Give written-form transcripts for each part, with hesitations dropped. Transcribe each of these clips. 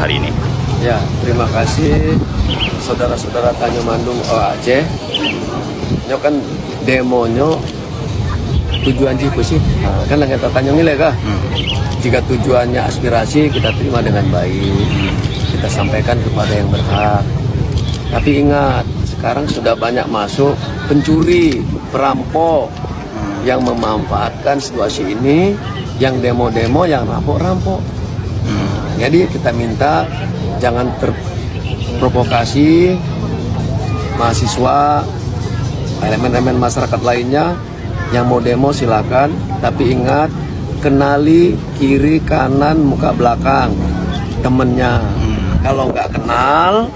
hari ini? Ya, terima kasih saudara-saudara Tanjung Mandung Aceh. Nyo kan demonyo tujuan sih sih. Nah, kan yang kita tanya nilai kah? Jika tujuannya aspirasi kita terima dengan baik, kita sampaikan kepada yang berhak. Tapi ingat, sekarang sudah banyak masuk pencuri, perampok yang memanfaatkan situasi ini, yang demo-demo, yang rampok-rampok. Jadi kita minta jangan terprovokasi mahasiswa, elemen-elemen masyarakat lainnya yang mau demo silakan, tapi ingat kenali kiri kanan muka belakang temennya. Kalau nggak kenal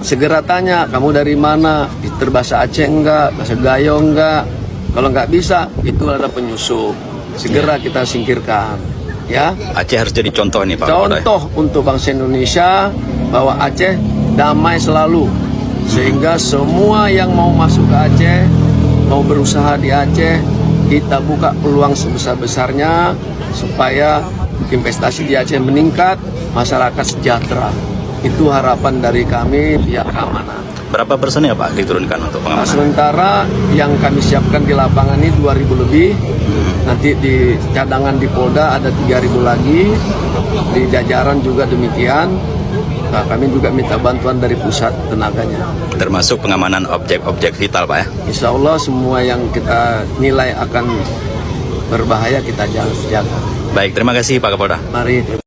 segera tanya kamu dari mana, berbahasa Aceh enggak, bahasa Gayo enggak. Kalau nggak bisa itu ada penyusup, segera kita singkirkan. Ya, Aceh harus jadi contoh nih Pak. Contoh untuk bangsa Indonesia bahwa Aceh damai selalu, sehingga semua yang mau masuk ke Aceh, mau berusaha di Aceh, kita buka peluang sebesar-besarnya supaya investasi di Aceh meningkat, masyarakat sejahtera. Itu harapan dari kami pihak keamanan. Berapa persen ya Pak diturunkan untuk pengamanan? Sementara yang kami siapkan di lapangan ini 2.000 lebih. Nanti di cadangan di Polda ada 3.000 lagi. Di jajaran juga demikian. Nah, kami juga minta bantuan dari pusat tenaganya. Termasuk pengamanan objek-objek vital Pak ya? Insya Allah semua yang kita nilai akan berbahaya kita jaga. Baik, terima kasih Pak Kapolda. Mari.